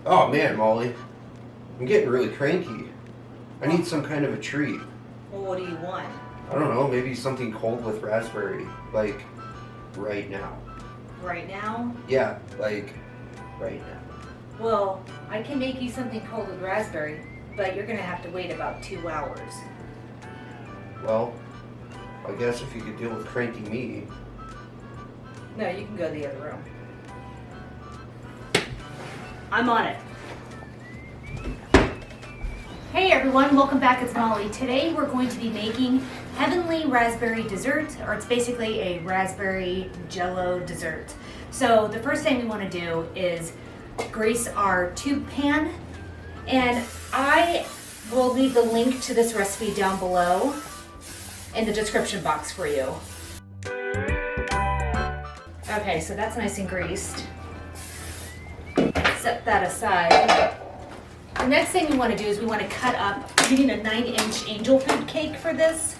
Oh man, Molly, I'm getting really cranky. I need some kind of a treat. Well, what do you want? I don't know, maybe something cold with raspberry, like right now. Right now? Yeah, like right now. Well, I can make you something cold with raspberry, but you're gonna have to wait about 2 hours. Well, I guess if you could deal with cranky me. No, you can go to the other room. I'm on it. Hey everyone, welcome back. It's Molly. Today we're going to be making heavenly raspberry dessert, or it's basically a raspberry Jello dessert. So the first thing we want to do is grease our tube pan, and I will leave the link to this recipe down below in the description box for you. Okay, so that's nice and greased. Set that aside. The next thing we want to do is we want to cut up, we need a 9-inch angel food cake for this.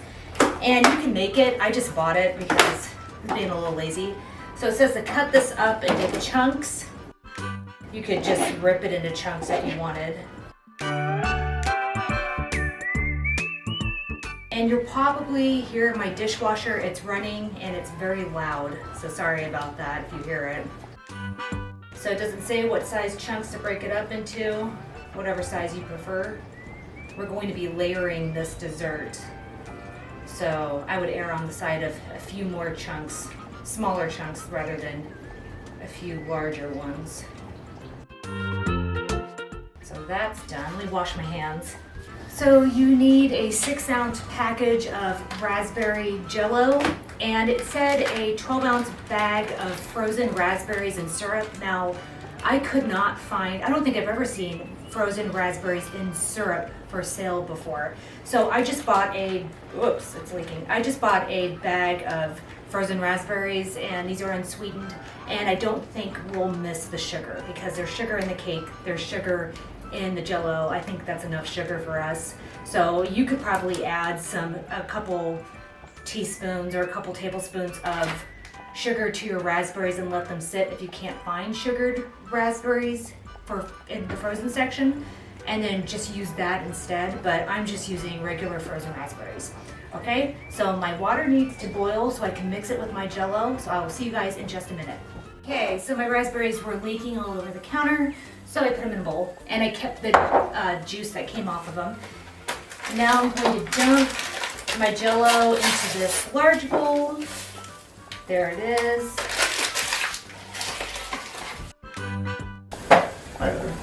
And you can make it, I just bought it because I'm being a little lazy. So it says to cut this up into chunks. You could just rip it into chunks if you wanted. And you'll probably hear my dishwasher, it's running and it's very loud. So sorry about that if you hear it. So it doesn't say what size chunks to break it up into, whatever size you prefer. We're going to be layering this dessert. So I would err on the side of a few more chunks, smaller chunks rather than a few larger ones. So that's done. Let me wash my hands. So you need a 6-ounce package of raspberry Jello, and it said a 12-ounce bag of frozen raspberries and syrup. Now, I could not find, I don't think I've ever seen frozen raspberries in syrup for sale before. So I just bought whoops, it's leaking. I just bought a bag of frozen raspberries, and these are unsweetened, and I don't think we'll miss the sugar because there's sugar in the cake, there's sugar in the Jello. I think that's enough sugar for us. So you could probably add a couple teaspoons or a couple tablespoons of sugar to your raspberries and let them sit if you can't find sugared raspberries in the frozen section, and then just use that instead. But I'm just using regular frozen raspberries. Okay, so my water needs to boil so I can mix it with my Jello. So I will see you guys in just a minute. Okay, so my raspberries were leaking all over the counter, so I put them in a bowl, and I kept the juice that came off of them. Now I'm going to dump my Jello into this large bowl. There it is. Hi there.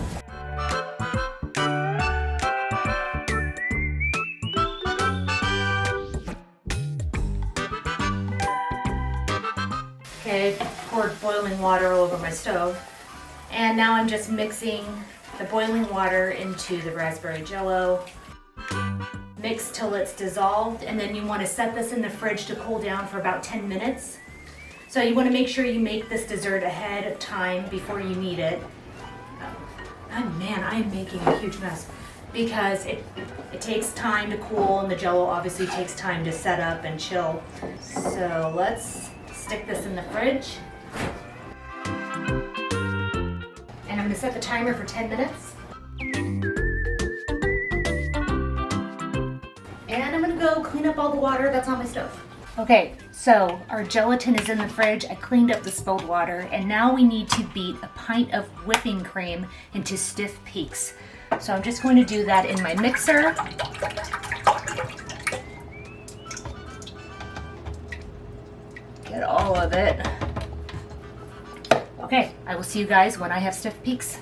Okay, poured boiling water all over my stove. And now I'm just mixing the boiling water into the raspberry Jello. Mix till it's dissolved, and then you want to set this in the fridge to cool down for about 10 minutes. So you want to make sure you make this dessert ahead of time before you need it. Oh man, I am making a huge mess because it takes time to cool, and the Jello obviously takes time to set up and chill. So let's stick this in the fridge. And I'm going to set the timer for 10 minutes. And I'm going to go clean up all the water that's on my stove. Okay, so our gelatin is in the fridge. I cleaned up the spilled water, and now we need to beat a pint of whipping cream into stiff peaks. So I'm just going to do that in my mixer. Get all of it. Okay, I will see you guys when I have stiff peaks.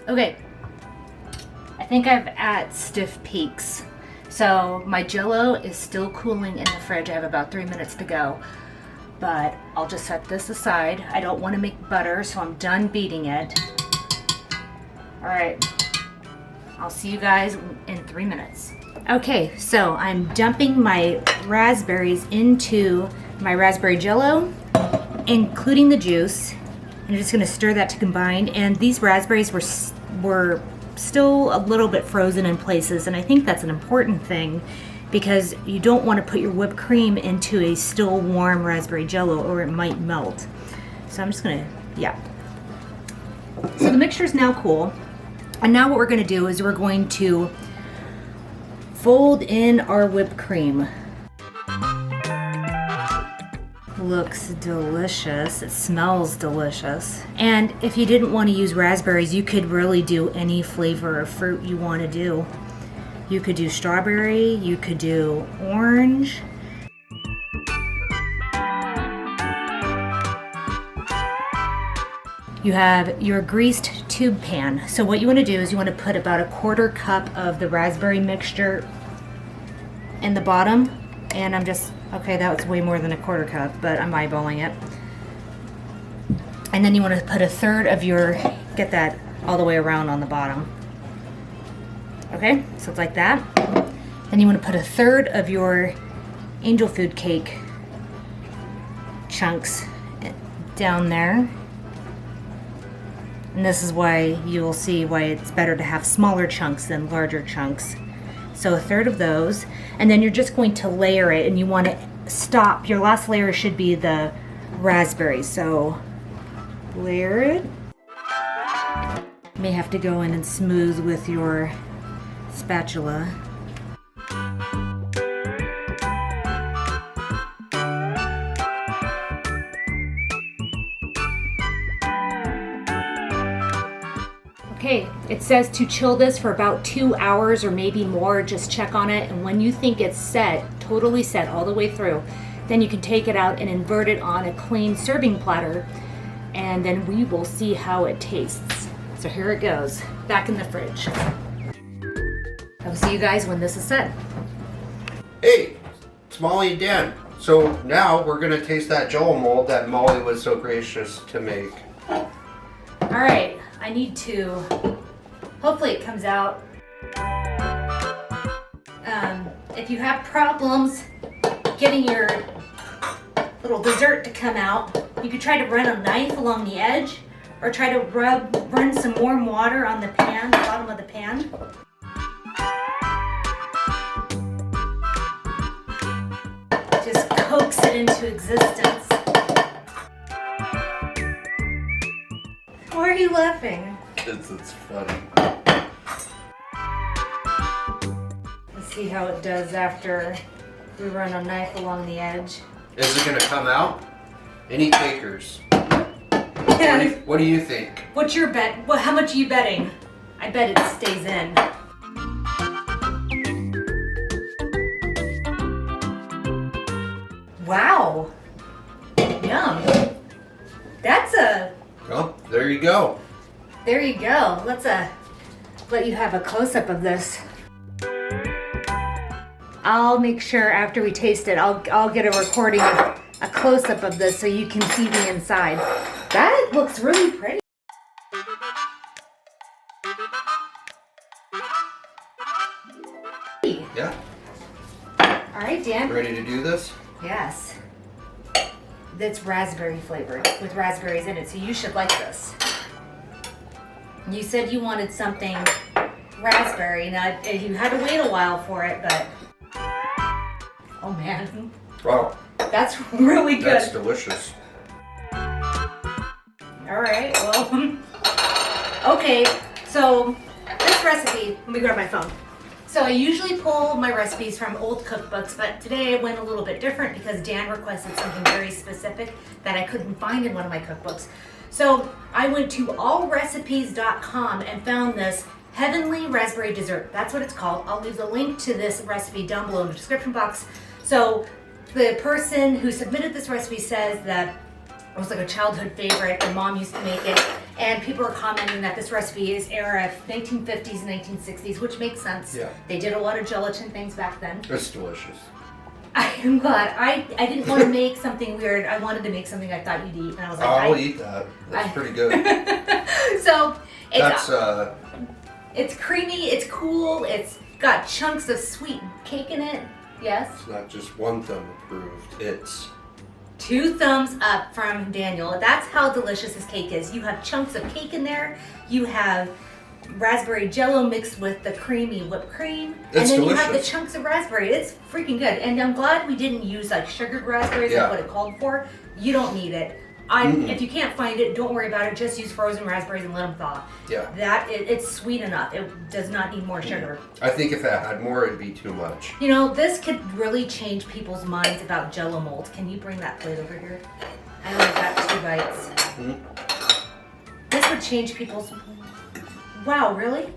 Okay, I think I'm at stiff peaks. So my Jello is still cooling in the fridge. I have about 3 minutes to go, but I'll just set this aside. I don't want to make butter, so I'm done beating it. All right, I'll see you guys in 3 minutes. Okay, so I'm dumping my raspberries into my raspberry Jello, including the juice. I'm just going to stir that to combine, and these raspberries were still a little bit frozen in places, and I think that's an important thing because you don't want to put your whipped cream into a still warm raspberry Jello or it might melt. So I'm just gonna, yeah. So the mixture is now cool. And now what we're gonna do is we're going to fold in our whipped cream. Looks delicious. It smells delicious. And if you didn't want to use raspberries, you could really do any flavor of fruit you want to do. You could do strawberry, you could do orange. You have your greased tube pan. So what you want to do is you want to put about a 1/4 cup of the raspberry mixture in the bottom. And I'm just, okay, that was way more than a 1/4 cup, but I'm eyeballing it. And then you want to put 1/3 of your, get that all the way around on the bottom. Okay, so it's like that. Then you want to put 1/3 of your angel food cake chunks down there. And this is why you will see why it's better to have smaller chunks than larger chunks. So 1/3 of those, and then you're just going to layer it, and you want to stop. Your last layer should be the raspberries. So layer it. You may have to go in and smooth with your spatula. Okay, it says to chill this for about 2 hours or maybe more. Just check on it, and when you think it's set, totally set all the way through, then you can take it out and invert it on a clean serving platter, and then we will see how it tastes. So here it goes, back in the fridge. I'll see you guys when this is set. Hey, it's Molly and Dan. So now we're gonna taste that Jello mold that Molly was so gracious to make. All right, I need to, hopefully it comes out. If you have problems getting your little dessert to come out, you could try to run a knife along the edge, or try to run some warm water on the pan, the bottom of the pan. Just coax it into existence. Why are you laughing? It's funny. Let's see how it does after we run a knife along the edge. Is it gonna come out? Any takers? Yeah. What do you think? What's your bet? How much are you betting? I bet it stays in. Wow. Yum. That's a... Oh, there you go. There you go. Let's let you have a close-up of this. I'll make sure after we taste it, I'll get a recording of a close-up of this so you can see the inside. That looks really pretty. Yeah. All right, Dan. Ready to do this? Yes. That's raspberry flavored with raspberries in it, so you should like this. You said you wanted something raspberry. Now, you had to wait a while for it, but... Oh, man. Wow. That's really good. That's delicious. All right, well, okay, so this recipe, let me grab my phone. So I usually pull my recipes from old cookbooks, but today I went a little bit different because Dan requested something very specific that I couldn't find in one of my cookbooks. So I went to allrecipes.com and found this heavenly raspberry dessert. That's what it's called. I'll leave the link to this recipe down below in the description box. So the person who submitted this recipe says that it was like a childhood favorite. My mom used to make it, and people are commenting that this recipe is era 1950s and 1960s, which makes sense. Yeah. They did a lot of gelatin things back then. It's delicious. I am glad. I didn't want to make something weird. I wanted to make something I thought you'd eat, and I was like, I'll eat that. That's pretty good. So That's it's creamy. It's cool. It's got chunks of sweet cake in it. Yes. It's not just one thumb approved. It's 2 thumbs up from Daniel. That's how delicious this cake is. You have chunks of cake in there. You have raspberry Jello mixed with the creamy whipped cream, It's and then you have the delicious. chunks of raspberry. It's freaking good, and I'm glad we didn't use like sugared raspberries Yeah. like what it called for. You don't need it. If you can't find it, don't worry about it. Just use frozen raspberries and let them thaw. Yeah. It's sweet enough. It does not need more sugar. I think if it had more, it'd be too much. You know, this could really change people's minds about Jello mold. Can you bring that plate over here? I only got 2 bites. This would change people's. Wow, really?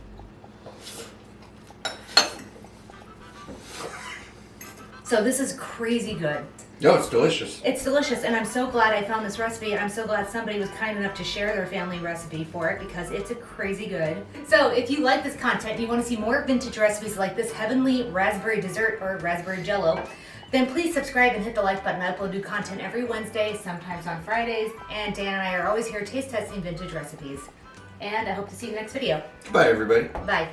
So this is crazy good. No, it's delicious. It's delicious, and I'm so glad I found this recipe, and I'm so glad somebody was kind enough to share their family recipe for it because it's a crazy good. So if you like this content, you want to see more vintage recipes like this heavenly raspberry dessert or raspberry Jello, then please subscribe and hit the like button. I upload new content every Wednesday, sometimes on Fridays, and Dan and I are always here taste testing vintage recipes. And I hope to see you in the next video. Bye, everybody. Bye.